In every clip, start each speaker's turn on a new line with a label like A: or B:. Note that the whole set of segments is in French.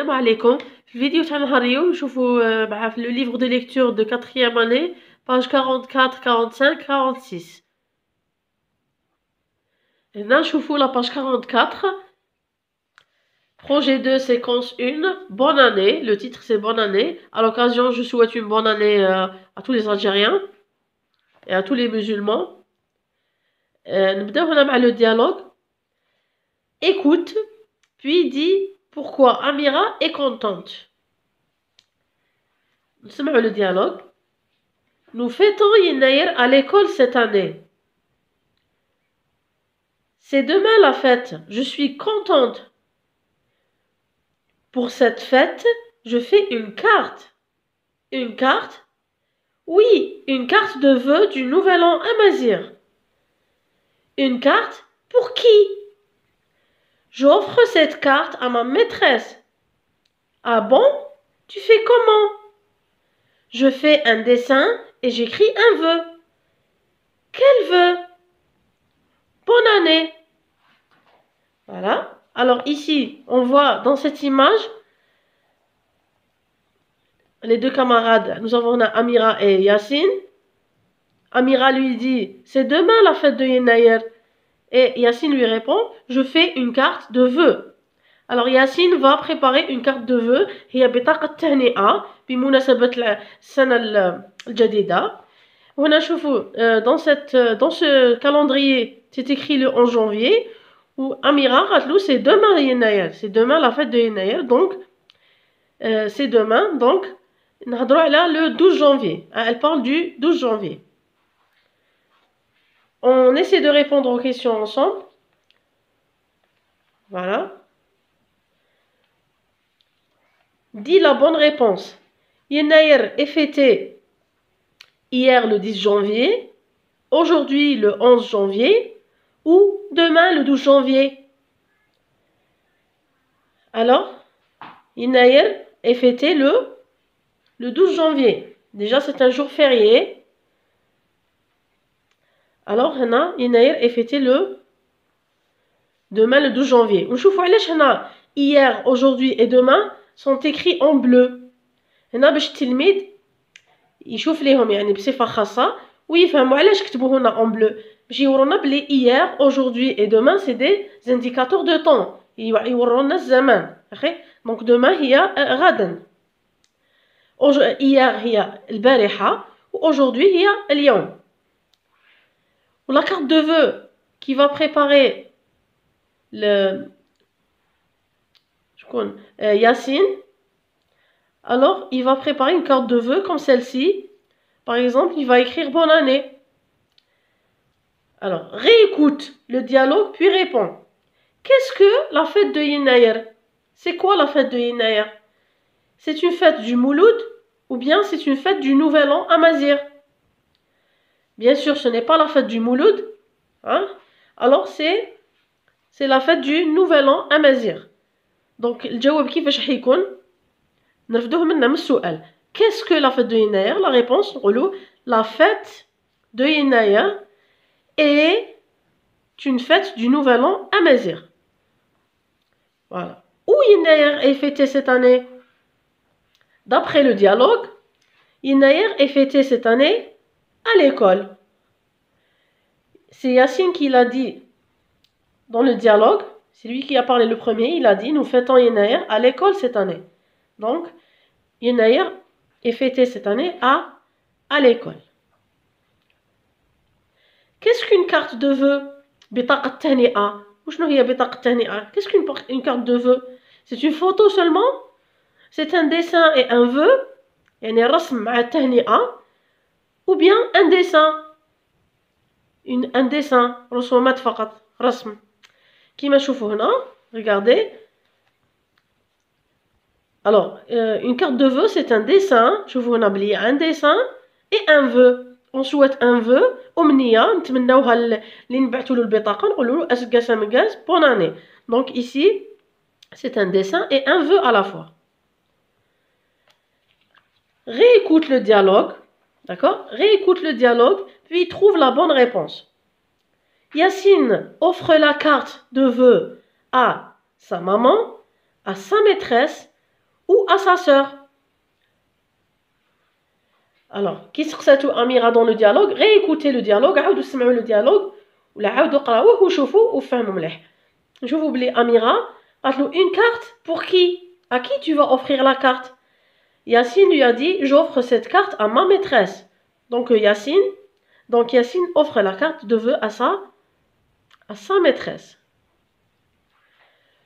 A: السلام عليكم. في الفيديو تاع نهار اليوم نشوفوا مع في لو ليفر دو ليكتور دو 4e année page 44 45 46. هنا نشوفوا la page 44 projet 2 séquence 1 bonne année. Le titre c'est bonne année. À l'occasion je souhaite une bonne année à tous les Algériens et à tous les musulmans. نبداو هنا مع le dialogue. Écoute puis dis pourquoi Amira est contente. نسمعوا le dialogue. Nous fêtons Yennayer à l'école cette année. C'est demain la fête. Je suis contente. Pour cette fête, je fais une carte. Une carte? Oui, une carte de vœux du Nouvel An Amazigh. Une carte? Pour qui? J'offre cette carte à ma maîtresse. Ah bon? Tu fais comment? Je fais un dessin et j'écris un vœu. Quel vœu? Bonne année. Voilà. Alors ici, on voit dans cette image les deux camarades. Nous avons Amira et Yassine. Amira lui dit, c'est demain la fête de Yennayer. Et Yassine lui répond, je fais une carte de vœux. Alors Yassine va préparer une carte de vœux. هي بطاقة تهنئة بمناسبة السنة الجديدة. وهنا نشوفوا dans ce calendrier c'est écrit le 11 janvier. Ou Amira قالت c'est demain Yennayer, c'est demain la fête de Yennayer, donc c'est demain, donc نهضروا على le 12 janvier. Elle parle du 12 janvier. On essaie de répondre aux questions ensemble. Voilà. Dis la bonne réponse. Yennayer est fêté hier le 10 janvier, aujourd'hui le 11 janvier ou demain le 12 janvier. Alors, Yennayer est fêté le 12 janvier. Déjà, c'est un jour férié. Alors, Yennayer est fêté demain le 12 janvier. ونشوفوا علاش هنا hier, aujourd'hui et demain sont écrits en bleu. هنا باش التلميذ يشوف ليهم يعني بصفة خاصة ويفهموا علاش كتبوا هنا en bleu. باش يورونا بلي hier, aujourd'hui et demain c'est des indicateurs de temps. يورونا الزمان. Donc demain هي غدا. Hier هي البارحة aujourd'hui هي اليوم. La carte de vœux qui va préparer Yassine, alors il va préparer une carte de vœux comme celle-ci. Par exemple, il va écrire bonne année. Alors, réécoute le dialogue puis réponds. Qu'est-ce que la fête de Yennayer? C'est quoi la fête de Yennayer? C'est une fête du Mouloud ou bien c'est une fête du Nouvel An Amazigh? Bien sûr, ce n'est pas la fête du Mouloud. Hein? Alors, c'est la fête du Nouvel An Amazigh. Donc, الجواب كيفاش حيكون؟ نرفدوه منا من السؤال. Qu'est-ce que la fête de Yennayer? La réponse, نقولوا la fête de Yennayer est une fête du Nouvel An Amazigh. Voilà. Où Yennayer est fêté cette année? D'après le dialogue, Yennayer est fêté cette année à l'école. C'est Yassine qui l'a dit dans le dialogue. C'est lui qui a parlé le premier. Il a dit, nous fêtons Yennayer à l'école cette année. Donc, Yennayer est fêté cette année à l'école. Qu'est-ce qu'une carte de vœux? بطاقة تهنئة. وشنو هي بطاقة تهنئة? Qu'est-ce qu'une carte de vœux? C'est une photo seulement? C'est un dessin et un vœu? يعني رسم مع التهنئة. Ou bien un dessin? Un dessin. رسومات فقط. رسم. كيما نشوفوا هنا. Regardez. Alors, une carte de vœux, c'est un dessin. شوفوا هنا بلي un dessin et un vœu. On souhaite un vœu. أمنية نتمناوها اللي نبعثوا له البطاقة نقولوا له أسقاس مقاس bonne année. Donc ici, c'est un dessin et un vœu à la fois. Réécoute le dialogue. D'accord? Réécoute le dialogue, puis trouve la bonne réponse. Yassine offre la carte de vœux à sa maman, à sa maîtresse ou à sa sœur. Alors, كي سقساتو أميرة dans le dialogue, réécoutez le dialogue, عاودوا سمعوا le dialogue, ولا عاودوا قراوه وشوفوا وفهموا مليح. نشوفوا بلي أميرة قالت له une carte pour qui? À qui tu vas offrir la carte? Yacine lui a dit j'offre cette carte à ma maîtresse. Donc Yacine offre la carte de vœux à sa maîtresse.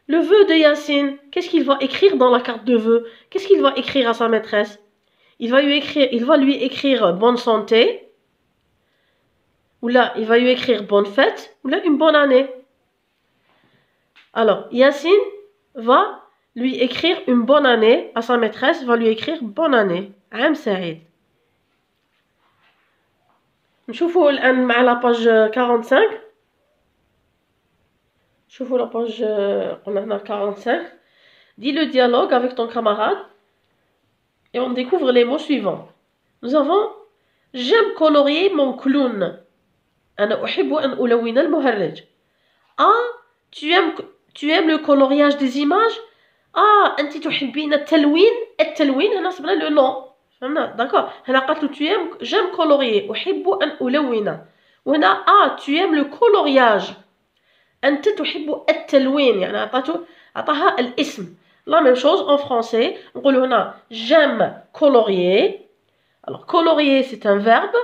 A: Le vœu de Yacine, qu'est-ce qu'il va écrire dans la carte de vœux? Qu'est-ce qu'il va écrire à sa maîtresse? Il va lui écrire bonne santé, ou là, il va lui écrire bonne fête, ou là, une bonne année. Alors, Yacine va lui écrire une bonne année, à sa maîtresse va lui écrire bonne année. عام سعيد. نشوفوا الآن مع la page 45. شوفوا la page قلنا هنا 45. Dis le dialogue avec ton camarade et on découvre les mots suivants. Nous avons j'aime colorier mon clown. أنا أحب أن ألون المهرج. Ah, tu aimes le coloriage des images? Ah, أنت تحبين التلوين؟ التلوين هنا صبنا le nom. فهمنا؟ d'accord. هنا قالت له tu aimes j'aime colorier أحب أن ألون. وهنا tu aimes le coloriage. أنت تحب التلوين يعني أعطاها الاسم. La même chose en français. نقول هنا j'aime colorier. Alors colorier c'est un verbe.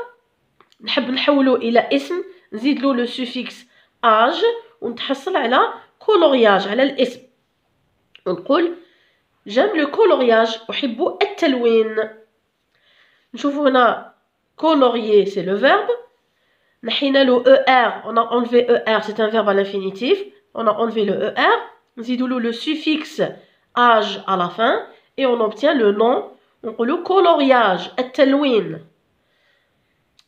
A: نحب نحولو إلى اسم نزيد له le suffixe age ونتحصل على coloriage على الاسم. ونقول j'aime le coloriage أحب التلوين. نشوفوا هنا colorier c'est le verbe. نحينا له ER, on a enlevé ER, c'est un verbe à l'infinitif. On a enlevé le ER. نزيدوا له le suffixe age à la fin et on obtient le nom. نقول له coloriage التلوين.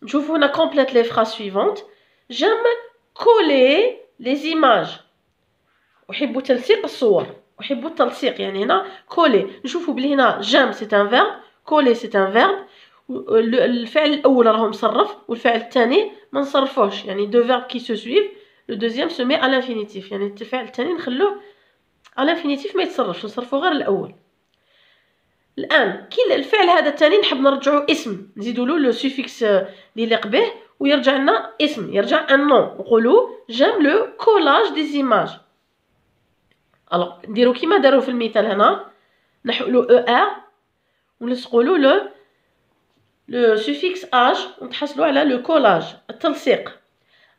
A: نشوفوا هنا complète les phrases suivantes. J'aime coller les images. أحب تلصيق الصور. أحب التلصيق يعني هنا coller. نشوفوا بلي هنا j'aime c'est un verbe, coller c'est un verbe. الفعل الأول راه مصرف والفعل الثاني ما نصرفوش يعني deux verbes qui se suivent. Le deuxième se met à l'infinitif يعني الفعل الثاني نخلوه à l'infinitif ما يتصرفش نصرفو غير الأول. الآن كي الفعل هذا الثاني نحب نرجعو اسم نزيدو له لو سوفيكس اللي يليق به ويرجع لنا اسم يرجع ان نون نقولو جيم لو كولاج دي زيماج. الوغ نديرو كيما دارو في المثال هنا نحولو او ار ونلصقو له لو سوفيكس اج ونتحصلو على لو كولاج التلصيق.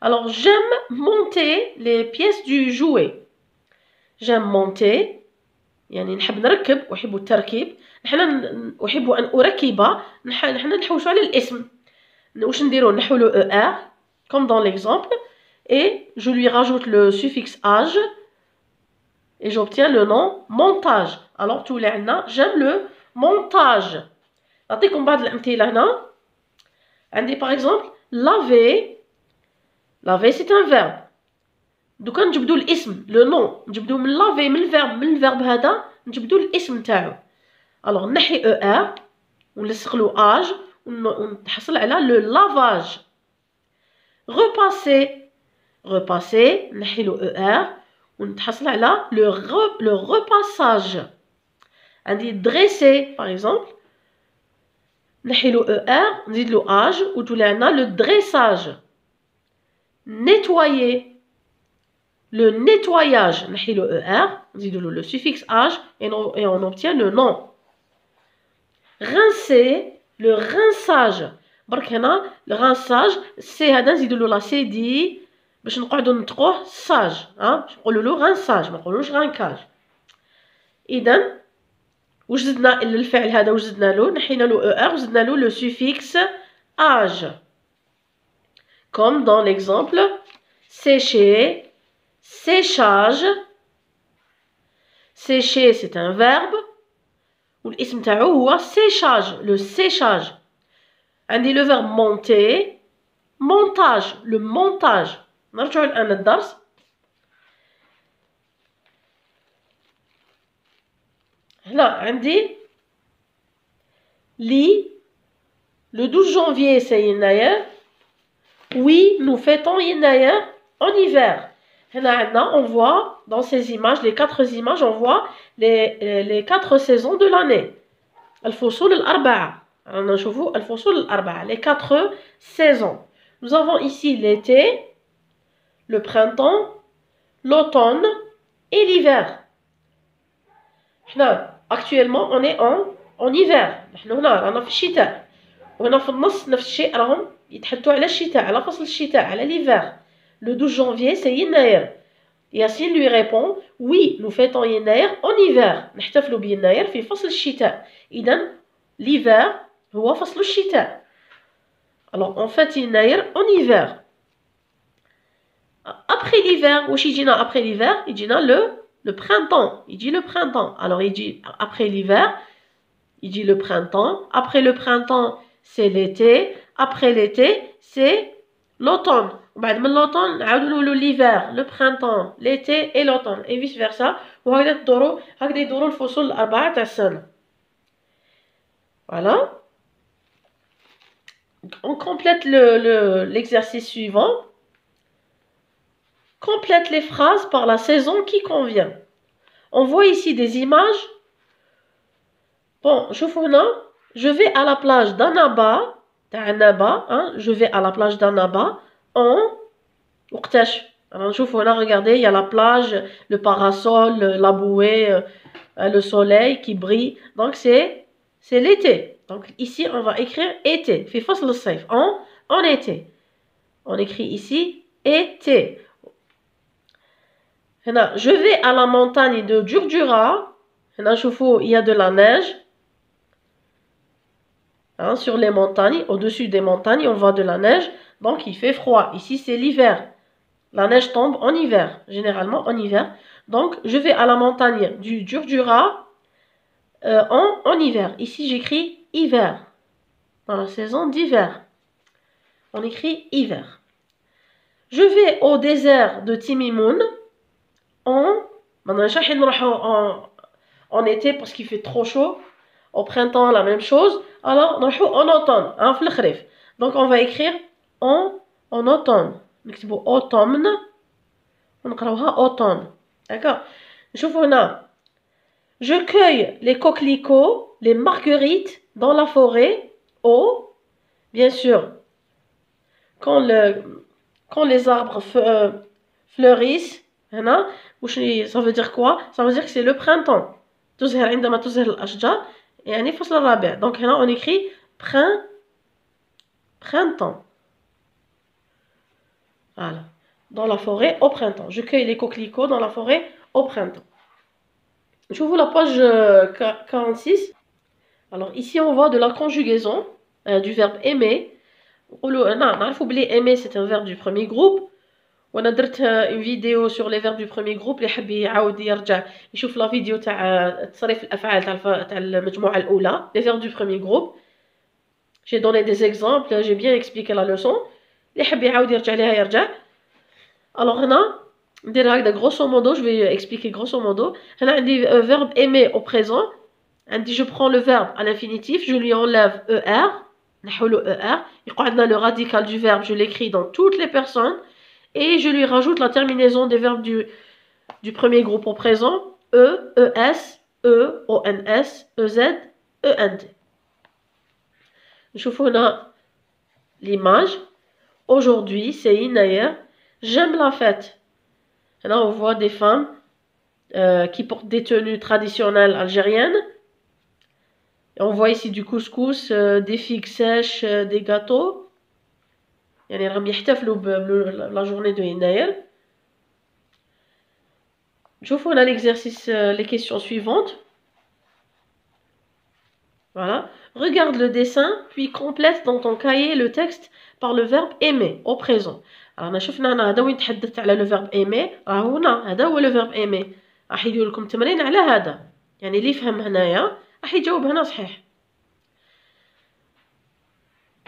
A: الوغ جيم مونتي لي بييس دو جوي. جيم مونتي يعني نحب نركب أحب التركيب. نحن أحب أن أركب نحن نحوشو على الاسم. واش نديرو نحولو ER comme dans l'exemple et je lui rajoute le suffixe age et j'obtiens le nom montage. alors تولي عندنا j'aime le montage. نعطيكم بعض الأمثلة هنا. عندي par exemple laver c'est un verbe. دوكا نجبدو الاسم لو نون نجبدو من لافي من الفيرب هذا نجبدو الاسم تاعو. الوغ نحي او ار ونلصق له اج ونتحصل على لو لافاج. repasser نحي له او ار ونتحصل على لو repassage. عندي dresser par exemple نحي له او ار نزيد له اج وتولي عندنا لو dressage. nettoyer le nettoyage نحي له ER نزيدو له le suffixe age et on obtient le nom. rincer le rinçage. برك هنا le rinçage سي هذا نزيدو له لا سي دي باش نقعدو نطقوه ساج باش نقولو له rinçage ما نقولوش رانكاج. اذا واش زدنا الفعل هذا واش زدنا له نحينا له ER وزدنا له le suffixe age comme dans l'exemple sécher. Séchage. Sécher c'est un verbe والاسم تاعو هو séchage le séchage. عندي le verbe monter montage le montage. نرجعو الآن للدرس. هنا عندي لي le 12 janvier c'est يناير. Oui nous fêtons يناير en hiver. On voit dans ces images, les 4 images, on voit les 4 saisons de l'année. الفصول الأربعة. نشوفوا الفصول الأربعة. Les 4 saisons. Nous avons ici l'été, le printemps, l'automne et l'hiver. Actuellement on est en hiver. نحن هنا رانا في الشتاء. وهنا في النص نفس الشيء راهم يتحدثوا على الشتاء على فصل الشتاء على l'hiver. Le 12 janvier c'est يناير. Yassine lui répond oui nous fêtons يناير en hiver. نحتفلوا بيناير في فصل الشتاء. إذن l'hiver هو فصل الشتاء. Alors on fête يناير en hiver. Après l'hiver, واش يجينا après l'hiver يجينا le printemps. Il dit le printemps. Alors il dit après l'hiver, il dit le printemps. Après le printemps, c'est l'été. Après l'été, c'est l'automne. وبعد من l'automne نعاودو نقولو l'hiver, le printemps, l'été et l'automne et vice versa. وهكذا يدوروا الفصول الأربعة تاع السنة. Voilà. On complète l'exercice suivant. Complète les phrases par la saison qui convient. On voit ici des images. Bon, je vais à la plage d'Annaba. Je vais à la plage d'Annaba en وقتاش. Alors, regardez, il y a la plage, le parasol, la bouée, le soleil qui brille. Donc, c'est l'été. Donc, ici, on va écrire été. في فصل الصيف. En été. On écrit ici été. Je vais à la montagne de Djurdjura. Il y a de la neige. Sur les montagnes, au-dessus des montagnes, on voit de la neige. Donc, il fait froid. Ici, c'est l'hiver. La neige tombe en hiver, généralement en hiver. Donc, je vais à la montagne du Djurdjura en hiver. Ici, j'écris hiver. Dans la saison d'hiver. On écrit hiver. Je vais au désert de Timimoun en été parce qu'il fait trop chaud. Au printemps, la même chose. Alors, en automne. Donc, on va écrire en automne. نكتبوا automne ونقراوها automne. D'accord. شوفوا هنا. Je cueille les coquelicots, les marguerites dans la forêt bien sûr, quand les arbres fleurissent. Ça veut dire quoi? Ça veut dire que c'est le printemps. تزهر عندما تزهر الأشجار يعني فصل الربيع. Donc هنا on écrit printemps. Voilà. Dans la forêt au printemps. Je cueille les coquelicots dans la forêt au printemps. Je vous la page 46. Alors ici on voit de la conjugaison du verbe aimer. Aimer c'est un verbe du premier groupe. وانا درت une vidéo sur les verbes du premier groupe اللي حاب يعاود يرجع يشوف لا فيديو تاع تصريف الافعال تاع المجموعه الاولى les verbes du premier groupe. J'ai donné des exemples, j'ai bien expliqué la leçon. اللي حاب يعاود يرجع ليها يرجع. Alors هنا ندير هكذا grosso modo, je vais expliquer grosso modo. هنا عندي verbe aimer au présent. عندي je prends le verbe à l'infinitif, je lui enlève er, نحولو er. يقعد عندنا le radical du verbe, je l'écris dans toutes les personnes. Et je lui rajoute la terminaison des verbes du premier groupe au présent. E, ES, E, ONS, EZ, ENT. Je vous l'image. Aujourd'hui, c'est Inayer. J'aime la fête. Et là, on voit des femmes qui portent des tenues traditionnelles algériennes. Et on voit ici du couscous, des figues sèches, des gâteaux. يعني راهم يحتفلوا بلا journée de يناير. نشوفوا هنا l'exercice, les questions suivantes. Voilà. Regarde le dessin, puis complète dans ton cahier le texte par le verbe aimer au présent. Alors شفنا هنا هذا وين تحدثت على le verbe aimer. راهو هنا هذا هو le verbe aimer. راح يدير لكم تمرين على هذا. يعني اللي يفهم هنايا راح يجاوب هنا صحيح.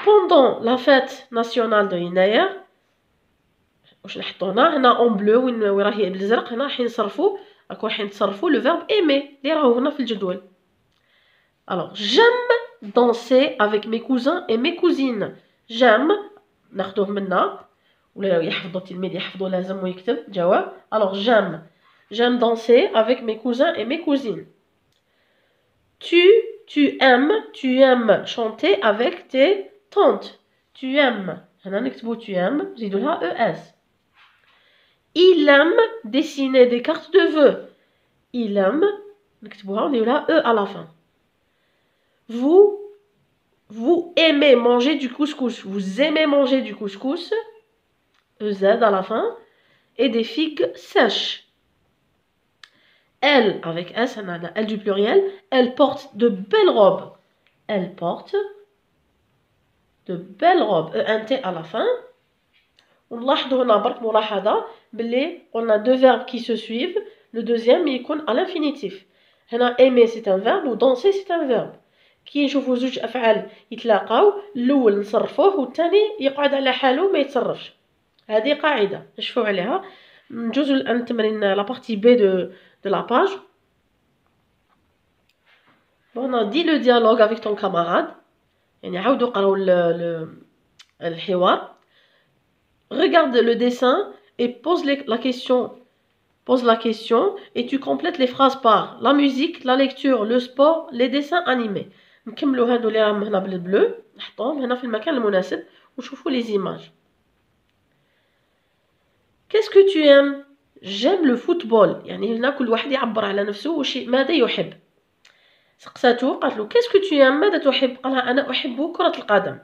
A: Pendant la fête nationale de يناير واش نحطو هنا en bleu وين راهي بالزرق هنا راح نصرفوا le verbe aimer اللي راهو هنا في الجدول. Alors j'aime danser avec mes cousins et mes cousines. J'aime ناخذوه منا ولا يحفظوا التلميذ يحفظوا لازم ويكتب جواب. alors j'aime danser avec mes cousins et mes cousines. tu aimes chanter avec tes tantes. tu aimes هنا نكتبوا tu aimes نزيدوا لها es. il aime dessiner des cartes de vœux. il aime نكتبوها ونديروا لها e à la fin. vous aimez manger du couscous. vous aimez manger du couscous, EZ à la fin, et des figues sèches. Elle, avec S, elle du pluriel, elle porte de belles robes. Elle porte de belles robes. ENT à la fin. ونلاحظوا هنا برك ملاحظة باللي on a deux verbes qui se suivent. Le deuxième يكون à l'infinitif. هنا aimer c'est un verbe و danser c'est un verbe. كي نشوفوا زوج أفعال يتلاقاو الأول نصرفوه والثاني يقعد على حاله ما يتصرفش. هذه قاعدة نشوفوا عليها. نجوزو الآن التمرين la partie B de la page. On a dit le dialogue avec ton camarade. يعني عاودوا قراو الحوار. Regarde le dessin et pose la question. Pose la question et tu complètes les phrases par la musique, la lecture, le sport, les dessins animés. نكملوا هادو اللي راهم هنا بالبلو نحطوهم هنا في المكان المناسب ونشوفوا les images. Qu'est-ce que tu aimes? J'aime le football. يعني هنا كل واحد يعبر على نفسه وش ماذا يحب. سقساته قالت له qu'est-ce que tu aimes؟ ماذا تحب؟ قالها أنا أحب كرة القدم.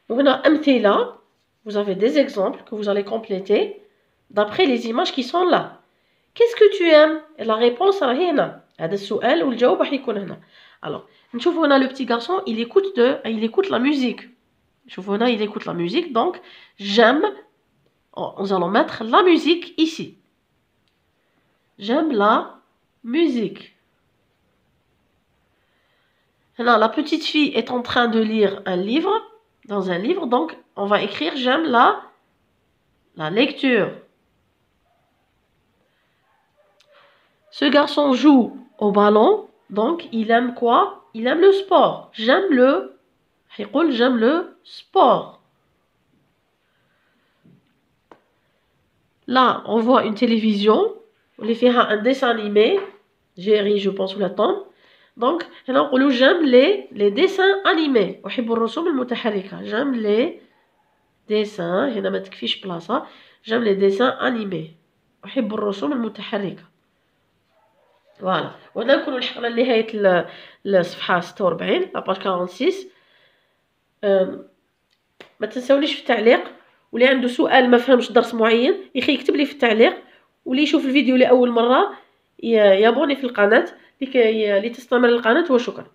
A: وهنا أمثلة. Vous avez des exemples que vous allez compléter d'après les images qui sont là. Qu'est-ce que tu aimes? Et la réponse راهي هنا. هذا السؤال والجواب راح يكون هنا. Alors, نشوفوا هنا le petit garçon, il écoute la musique. نشوفوا هنا il écoute la musique, donc j'aime. Nous allons mettre la musique ici. J'aime la musique. Là, la petite fille est en train de lire un livre, dans un livre, donc on va écrire j'aime la lecture. Ce garçon joue au ballon, donc il aime quoi? Il aime le sport. J'aime le sport. Là, on voit une télévision. On les fera un dessin animé. Jerry, je pense, ou la tombe. Donc, j'aime les dessins animés. J'aime les dessins. J'aime les dessins animés. Voilà. وهنا نكونوا لحقنا لنهاية الصفحة 46 la page 46. ما تنساونيش في التعليق. واللي عنده سؤال ما فهمش درس معين يكتب لي في التعليق. واللي يشوف الفيديو لأول مرة يابوني في القناة لتستمر القناة. وشكرا.